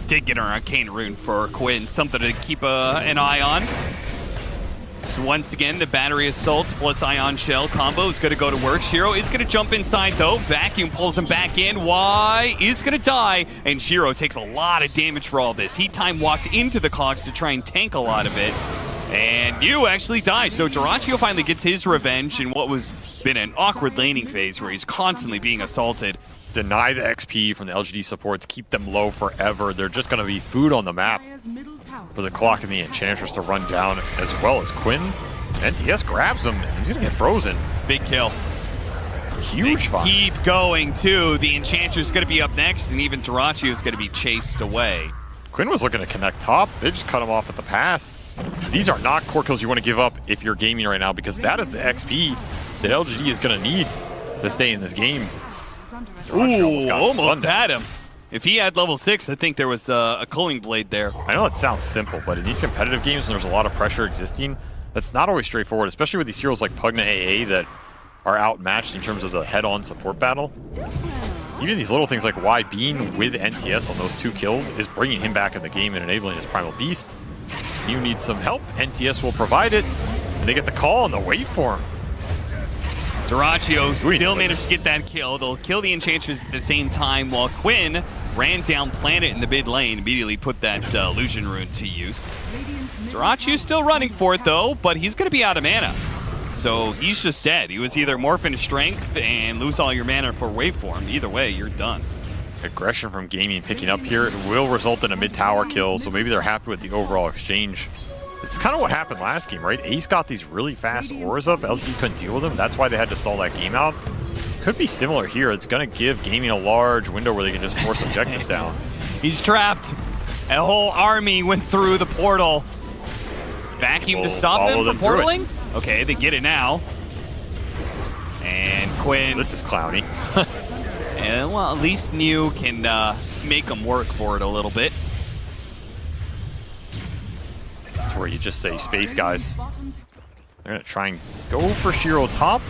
did get an Arcane Rune for Quinn, something to keep an eye on. So once again, the Battery Assault plus Ion Shell combo is going to go to work. Shiro is going to jump inside, though. Vacuum pulls him back in. Y is going to die, and Shiro takes a lot of damage for all this. He time walked into the clogs to try and tank a lot of it, and you actually die. So Duraccio finally gets his revenge in what was been an awkward laning phase where he's constantly being assaulted. Deny the XP from the LGD supports, keep them low forever. They're just going to be food on the map for the Clock and the Enchantress to run down, as well as Quinn. NTS grabs him, and he's going to get frozen. Big kill. Huge fight. Keep going, too. The Enchantress is going to be up next, and even Duraccio is going to be chased away. Quinn was looking to connect top. They just cut him off at the pass. These are not core kills you want to give up if you're gaming right now, because that is the XP that LGD is going to need to stay in this game. Ooh, almost had him. If he had level 6, I think there was a Culling Blade there. I know it sounds simple, but in these competitive games when there's a lot of pressure existing, that's not always straightforward, especially with these heroes like Pugna AA that are outmatched in terms of the head-on support battle. Even these little things like Y being with NTS on those 2 kills is bringing him back in the game and enabling his Primal Beast. You need some help, NTS will provide it, and they get the call and the wait for him. Duraccio still managed to get that kill. They'll kill the Enchantress at the same time, while Quinn ran down Planet in the mid lane, immediately put that Illusion Rune to use. Duraccio's still running for it, though, but he's going to be out of mana. So he's just dead. He was either morph into Strength and lose all your mana for Waveform. Either way, you're done. Aggression from Gaming picking up here. It will result in a mid-tower kill, so maybe they're happy with the overall exchange. It's kind of what happened last game, right? Ace got these really fast auras up. LG couldn't deal with them. That's why they had to stall that game out. Could be similar here. It's going to give Gaming a large window where they can just force objectives down. He's trapped. A whole army went through the portal. Vacuum to stop them from portaling? Okay, they get it now. And Quinn. This is clowny. And, well, at least New can make them work for it a little bit. Where you just say space, guys. They're going to try and go for Shiro top.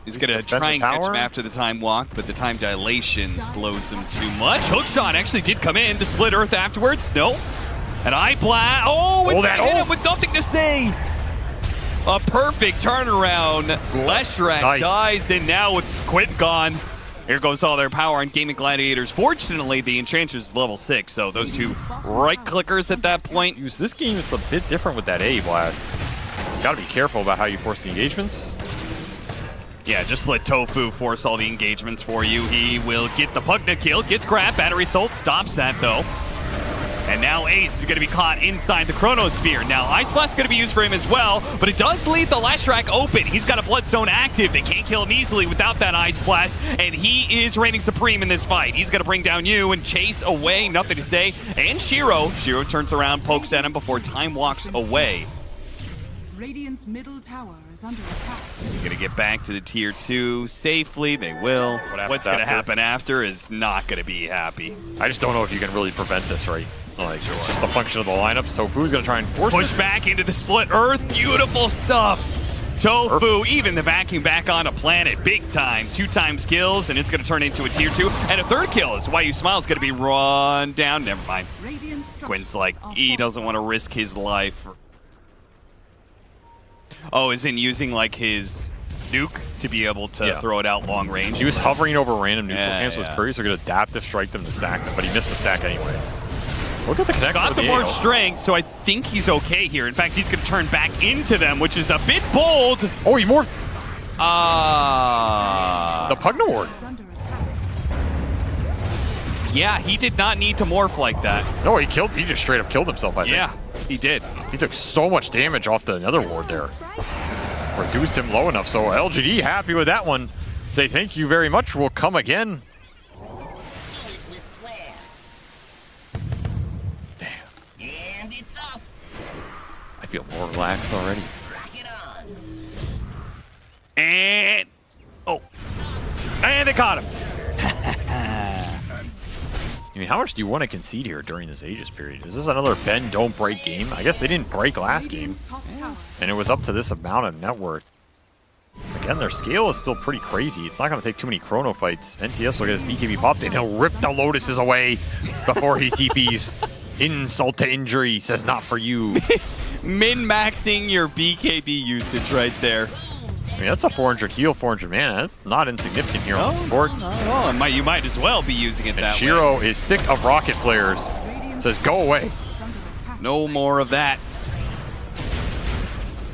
He's going to try and catch him after the time walk, but the time dilation slows him too much. Hookshot actually did come in to split Earth afterwards. No. An Eye Blast. Oh, it's hit him with nothing to say. A perfect turnaround. Leshrac dies, and now with Quinn gone, here goes all their power on Gaming Gladiators. Fortunately, the Enchantress is level 6, so those 2 right-clickers at that point. This game, it's a bit different with that A blast. You gotta be careful about how you force the engagements. Yeah, just let Tofu force all the engagements for you. He will get the Pugna kill, gets grabbed. Battery Assault stops that, though. And now Ace is going to be caught inside the Chronosphere. Now, Ice Blast is going to be used for him as well, but it does leave the Leshrac open. He's got a Bloodstone active. They can't kill him easily without that Ice Blast, and he is reigning supreme in this fight. He's going to bring down you and chase away, nothing to say. And Shiro turns around, pokes at him before time walks away. Radiant's middle tower is under attack. They're going to get back to the tier 2 safely. They will. What's going to happen after is not going to be happy. I just don't know if you can really prevent this, right? Like, it's just a function of the lineup. Tofu's going to try and push back into the split Earth. Beautiful stuff. Tofu, even the vacuum back on a Planet. Big time. 2 times kills, and it's going to turn into a tier 2. And a 3rd kill is why you smile is going to be run down. Never mind. Quinn's like, he doesn't want to risk his life. Oh, is in using like his nuke to be able to throw it out long range. He was hovering over random neutral camps, so his couriers are going to adaptive strike them to stack them, but he missed the stack anyway. Look at the connection. Got the more strength, so I think he's okay here. In fact, he's going to turn back into them, which is a bit bold. Oh, he morphed. The Pugna Ward. Yeah, he did not need to morph like that. No, he just straight up killed himself, I think. Yeah, he did. He took so much damage off the Nether Ward there. Reduced him low enough, so LGD happy with that one. Say thank you very much, we'll come again. I feel more relaxed already. And and they caught him. I mean, how much do you want to concede here during this Aegis period? Is this another bend, don't break game? I guess they didn't break last game, and it was up to this amount of net worth. Again, their scale is still pretty crazy. It's not going to take too many chrono fights. NTS will get his BKB popped and he'll rip the Lotuses away before he TPs. Insult to injury, says not for you. Min-maxing your BKB usage right there. I mean, that's a 400 heal, 400 mana. That's not insignificant here on the support. Not at all. And you might as well be using it that Shiro way. is sick of rocket flares. Says, go away. No more of that.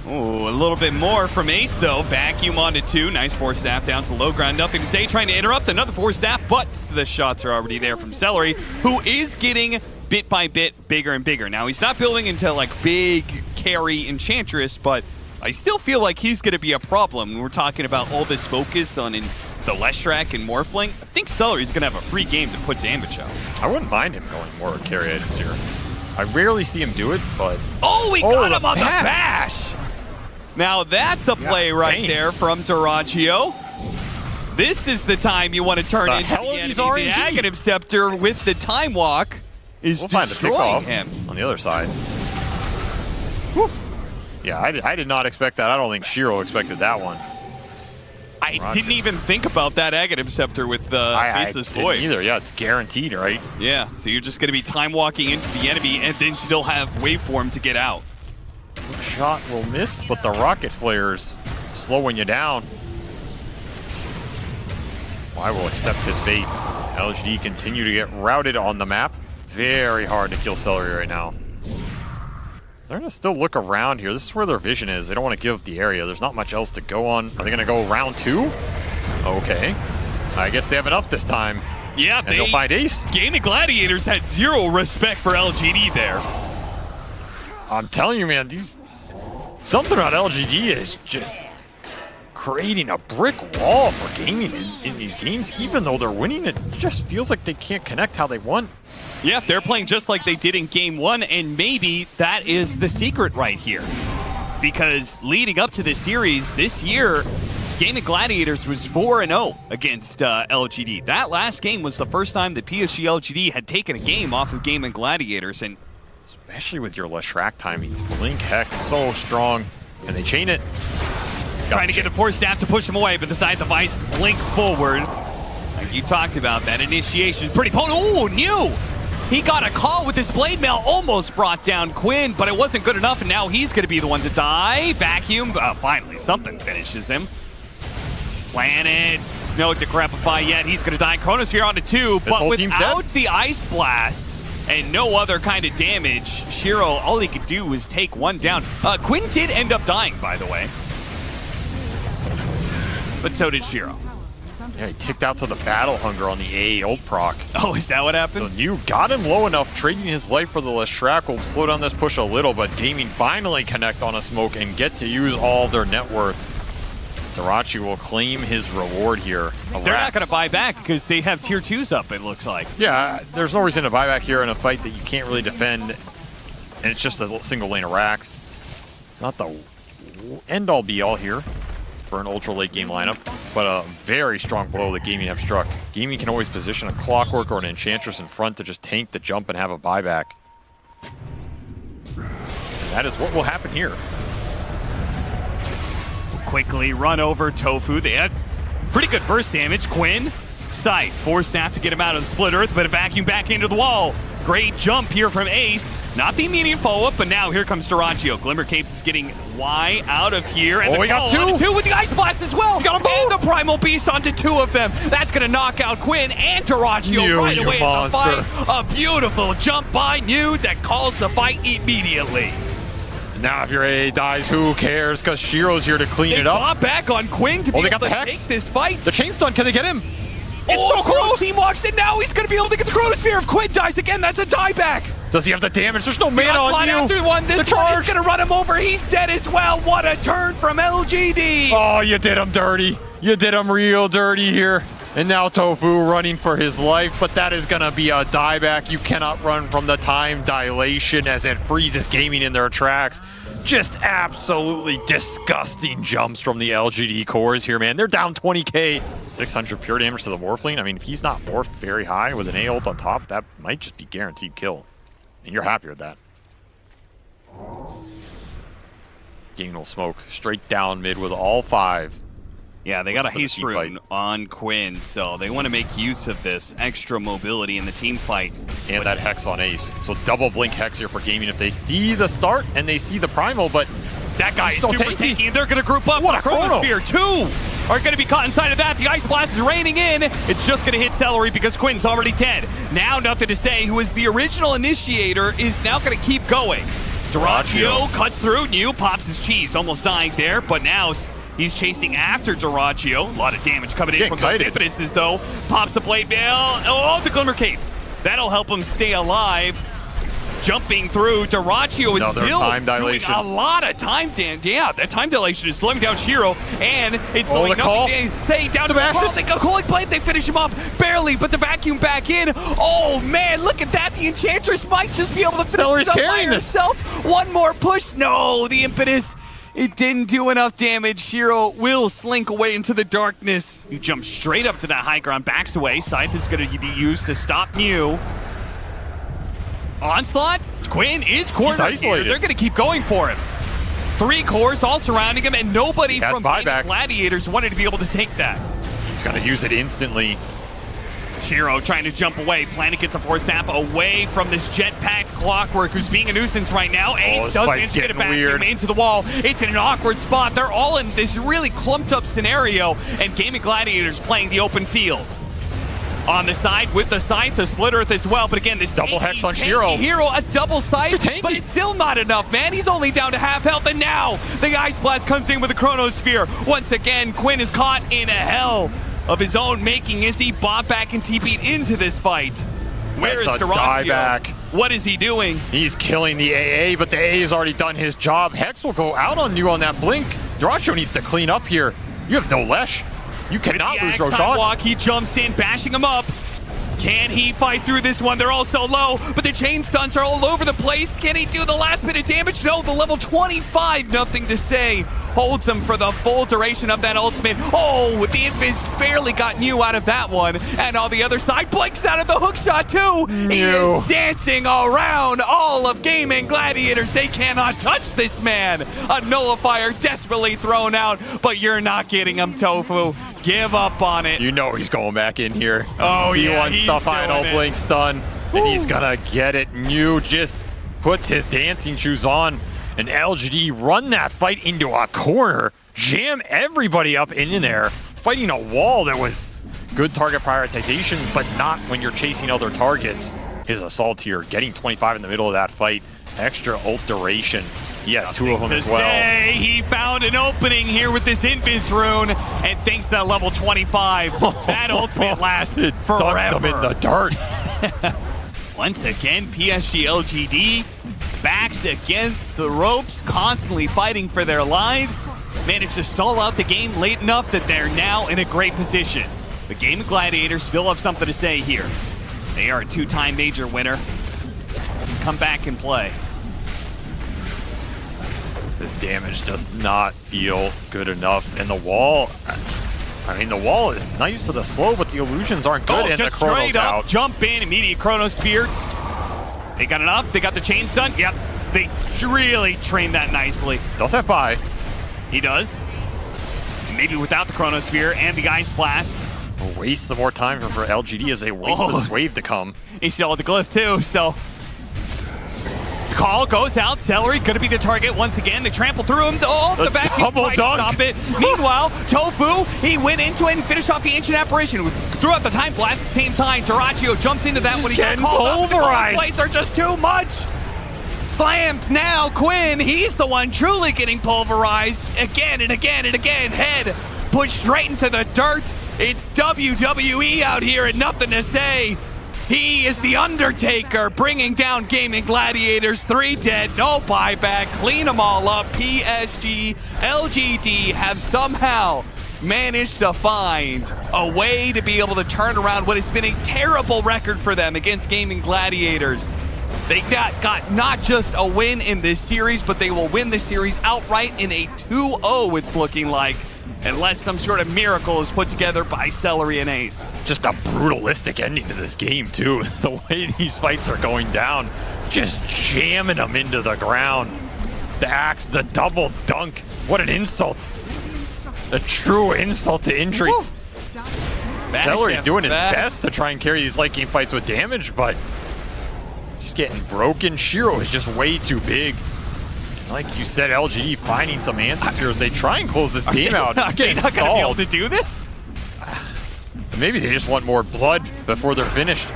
Oh, a little bit more from Ace, though. Vacuum onto 2. Nice 4-staff down to low ground. Nothing to say. Trying to interrupt another 4-staff, but the shots are already there from Celery, who is getting bit by bit bigger and bigger. Now, he's not building into, like, big carry Enchantress, but I still feel like he's going to be a problem when we're talking about all this focus on the Leshrac and Morphling. I think Celery's going to have a free game to put damage out. I wouldn't mind him going more carry items here. I rarely see him do it, but... Oh, we got him on the bash! Now that's a play right there from Dyrachio. This is the time you want to turn into the enemy. The Aghanim Scepter with the Time Walk is destroying him. On the other side. Whew. Yeah, I did not expect that. I don't think Shiro expected that one. I didn't even think about that Aghanim Scepter with the Faceless Void. I didn't either. Yeah, it's guaranteed, right? Yeah, so you're just going to be time walking into the enemy and then still have waveform to get out. Shot will miss, but the rocket flares slowing you down. I will accept his fate. LGD continue to get routed on the map. Very hard to kill Celery right now. They're going to still look around here. This is where their vision is. They don't want to give up the area. There's not much else to go on. Are they going to go round 2? Okay. I guess they have enough this time. Yeah, and they'll find Ace. GAIMIN Gladiators had zero respect for LGD there. I'm telling you, man, something about LGD is just creating a brick wall for gaming in these games. Even though they're winning, it just feels like they can't connect how they want. Yeah, they're playing just like they did in Game 1, and maybe that is the secret right here. Because leading up to this series, this year, GAIMIN Gladiators was 4-0 against LGD. That last game was the first time that PSG.LGD had taken a game off of GAIMIN Gladiators, and especially with your Leshrac timings. Blink Hex so strong, and they chain it. Trying to get a 4-staff to push him away, but the side device blink forward. Like you talked about, that initiation is pretty potent. Oh, new! He got a call with his Blade Mail, almost brought down Quinn, but it wasn't good enough, and now he's going to be the one to die. Vacuum, finally, something finishes him. Planet, no Decrepify yet. He's going to die. Chronosphere onto 2, but without the Ice Blast and no other kind of damage, Shiro, all he could do was take one down. Quinn did end up dying, by the way. But so did Shiro. Yeah, he ticked out to the Battle Hunger on the A ult proc. Oh, is that what happened? So New got him low enough. Trading his life for the Leshrac will slow down this push a little, but GAIMIN finally connect on a smoke and get to use all their net worth. Dyrachio will claim his reward here. They're not going to buy back because they have tier 2s up, it looks like. Yeah, there's no reason to buy back here in a fight that you can't really defend, and it's just a single lane of racks. It's not the end-all be-all here for an ultra late game lineup, but a very strong blow that GAIMIN have struck. GAIMIN can always position a Clockwork or an Enchantress in front to just tank the jump and have a buyback. And that is what will happen here. Quickly run over Tofu. They had pretty good burst damage. Quinn, Scythe, 4-staff to get him out of the Split Earth, but a vacuum back into the wall. Great jump here from Ace. Not the immediate follow-up, but now here comes Dyrachio. Glimmer Capes is getting Y out of here. And we got 2 with the Ice Blast as well. We got them both. And the Primal Beast onto 2 of them. That's going to knock out Quinn and Dyrachio right away in the fight. A beautiful jump by New that calls the fight immediately. Now if your A dies, who cares? Because Shiro's here to clean it up. They bought back on Quinn to be able to take this fight. The chain stun, can they get him? It's so cool! Team walks in now, he's gonna be able to get the Chronosphere. If Quinn dies again, that's a dieback. Does he have the damage? There's no mana on you. After one, this one is gonna run him over. He's dead as well. What a turn from LGD. Oh, you did him dirty. You did him real dirty here. And now Tofu running for his life, but that is gonna be a dieback. You cannot run from the time dilation as it freezes GAIMIN in their tracks. Just absolutely disgusting jumps from the LGD cores here, man. They're down 20k. 600 pure damage to the Morphling. I mean, if he's not morphed very high with an A ult on top, that might just be guaranteed kill. And you're happy with that. GAIMIN will smoke straight down mid with all 5. Yeah, they got a for the haste team rune fight. on Quinn, so they want to make use of this extra mobility in the team fight. And that Hex on Ace. So double blink Hex here for Gaming if they see the start and they see the Primal, but That guy is still super tanky. tanky, and they're going to group up. What with a chrono. Chronosphere. 2 are going to be caught inside of that. The Ice Blast is raining in. It's just going to hit Celery because Quinn's already dead. Now, nothing to say, who is the original initiator, is now going to keep going. Dyrachyo cuts through. New pops his cheese, almost dying there, but now he's chasing after Dyrachyo. A lot of damage coming in from those impetuses, though. Pops a blade mail. Oh, the Glimmer Cape. That'll help him stay alive. Jumping through, Dyrachyo is Another still time dilation. doing a lot of time damage. Yeah, that time dilation is slowing down Shiro, and it's slowing the call. saying down to the Bashes. They go Cooling Blade, they finish him up barely, but the vacuum back in. Oh man, look at that. The Enchantress might just be able to finish Celery's this up by carrying this. herself. One more push. No, the impetus. It didn't do enough damage. Shiro will slink away into the darkness. You jump straight up to that high ground, backs away. Scythe is going to be used to stop Mew. Onslaught, Quinn is cornered here. isolated. They're going to keep going for him. 3 cores all surrounding him, and nobody Has from buyback. Gladiators wanted to be able to take that. he's going to use it instantly. Shiro trying to jump away. Planet gets a force staff away from this jet-packed Clockwork, who's being a nuisance right now. Ace this does fight's manage to get it getting back weird. into the wall. It's in an awkward spot. They're all in this really clumped-up scenario, and GAIMIN Gladiators playing the open field. On the side with the Scythe, the Split Earth as well. But again, this Double Hex on Shiro. Hero, a double Scythe, Mr. Tanky. but it's still not enough, man. He's only down to half health, and now the Ice Blast comes in with a Chronosphere. Once again, Quinn is caught in a hell of his own making as he bought back and TP'd into this fight. Where is That's a Dyrachyo? dieback. What is he doing? He's killing the AA, but the AA has already done his job. Hex will go out on you on that blink. Dyrachyo needs to clean up here. You have no Lesh. You cannot The lose axe Roshan. walk, he jumps in, bashing him up. Can he fight through this one? They're all so low, but the chain stunts are all over the place. Can he do the last bit of damage? No, the level 25, nothing to say. Holds him for the full duration of that ultimate. Oh, the Invis barely got Mew out of that one. And on the other side, blinks out of the hook shot too. He Mew. is dancing around all of GAIMIN Gladiators. They cannot touch this man. A nullifier desperately thrown out, but you're not getting him, Tofu. Give up on it. You know he's going back in here. Oh, he yeah, wants he's the final doing it. blink stun, and he's gonna get it. Mew just puts his dancing shoes on, and LGD run that fight into a corner, jam everybody up in there, fighting a wall that was good target prioritization, but not when you're chasing other targets. His assault here, getting 25 in the middle of that fight, extra ult duration. He has 2 of them as well. He found an opening here with this Invis rune, and thanks to that level 25, that ultimate lasted forever. Dunked him in the dirt. Once again, PSG.LGD backs against the ropes, constantly fighting for their lives. Managed to stall out the game late enough that they're now in a great position. The GAIMIN Gladiators still have something to say here. They are a 2-time major winner. Come back and play. This damage does not feel good enough. And the wall, I mean, the wall is nice for the slow, but the illusions aren't good, and the just Chrono's straight up, out. jump in, immediate Chronosphere. They got enough, they got the chain stun. Yep, they really trained that nicely. Does have buy. He does. Maybe without the Chronosphere and the Ice Blast. We'll waste some more time for LGD as they wait for this wave to come. He still had the glyph too, so. The call goes out, Celery gonna be the target once again. They trample through him. Oh, the vacuum double tries to dunk. stop it. Meanwhile, Tofu, he went into it and finished off the Ancient Apparition. Threw out the Time Blast at the same time. Dyrachyo jumps into that when he got getting called up. The pulverized. blades are just too much. Slammed now, Quinn, he's the one truly getting pulverized again and again and again. Head pushed straight into the dirt. It's WWE out here and nothing to say. He is the Undertaker, bringing down GAIMIN Gladiators. 3 dead, no buyback, clean them all up. PSG.LGD have somehow managed to find a way to be able to turn around what has been a terrible record for them against GAIMIN Gladiators. They got not just a win in this series, but they will win the series outright in a 2-0, it's looking like, unless some sort of miracle is put together by Celery and Ace. Just a brutalistic ending to this game, too. The way these fights are going down, just jamming them into the ground. The axe, the double dunk. What an insult. A true insult to injury. Celery doing his fast. best to try and carry these late game fights with damage, but just getting broken. Shiro is just way too big. Like you said, LGD finding some answers here as they try and close this game out. It's Are they getting not going to be able stalled. to do this? Maybe they just want more blood before they're finished.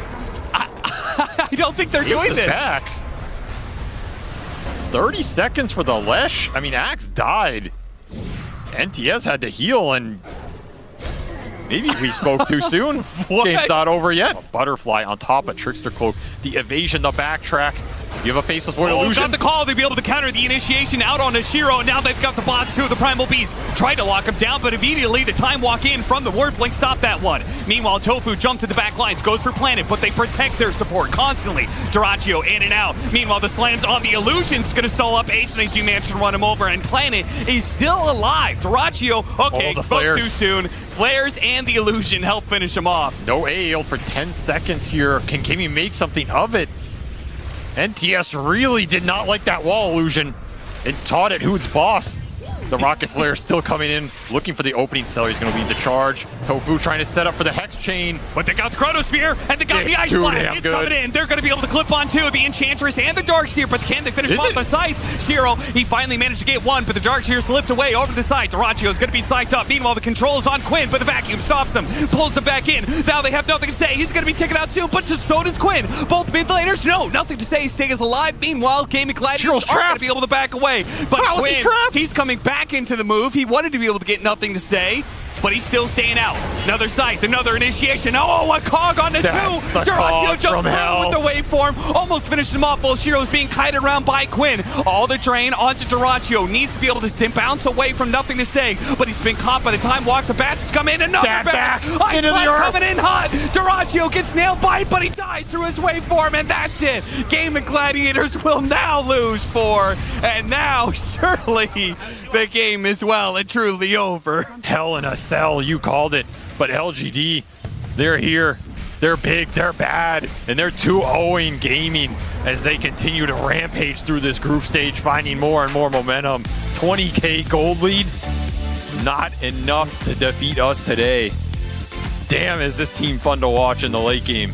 I don't think they're Ace doing is this. back. 30 seconds for the Lesh. I mean, Axe died. NTS had to heal, and maybe we spoke too soon. What? Game's not over yet. A butterfly on top of Trickster Cloak. The evasion, the backtrack. You have a faceless void illusion. Got the call to be able to counter the initiation out on Ashiro, and now they've got the bots too. The Primal Beast tried to lock him down, but immediately the time walk in from the Wordflink stopped that one. Meanwhile, Tofu jumped to the back lines, goes for Planet, but they protect their support constantly. Duraccio in and out. Meanwhile, the slams on the Illusion's gonna stall up Ace, and they do manage to run him over, and Planet is still alive. Duraccio, okay, the spoke flares. too soon. Flares and the Illusion help finish him off. No AAL for 10 seconds here. Can Gaming make something of it? NTS really did not like that wall illusion and taught it who's boss. The Rocket Flare still coming in, looking for the opening cell. He's going to lead the charge. Tofu trying to set up for the Hex Chain. But they got the Chronosphere, and they got the It's Ice too Blast. damn It's good. coming in. They're going to be able to clip on two, the Enchantress and the Darkseer, but can they finish Is off it? the side? Shiro, he finally managed to get one, but the Darkseer slipped away over to the side. Duracio's going to be psyched up. Meanwhile, the control is on Quinn, but the vacuum stops him, pulls him back in. Now they have nothing to say. He's going to be taken out soon, but so does Quinn. Both mid laners, no, nothing to say. Stay is alive. Meanwhile, Gaming Gladiators Shiro's aren't going to trapped. be able to back away. But How is he Quinn, trapped? he's coming back into the move. He wanted to be able to get nothing to say, but he's still staying out. Another scythe, another initiation. Oh, a cog on the That's two. the Duraccio cog jumped from through hell. with the waveform. Almost finished him off while Shiro's being kited around by Quinn. All the drain onto Duraccio. Needs to be able to bounce away from nothing to say, but he's been caught by the time walk. The bats come in. Another That bat. back into the earth. Coming in hot. Duraccio gets nailed by it, but he dies through his waveform, and that's it. Gaming Gladiators will now lose 4, and now surely the game is well and truly over. Hell in a cell, you called it. But LGD, they're here. They're big, they're bad, and they're 2-0ing Gaming as they continue to rampage through this group stage, finding more and more momentum. 20K gold lead, not enough to defeat us today. Damn, is this team fun to watch in the late game.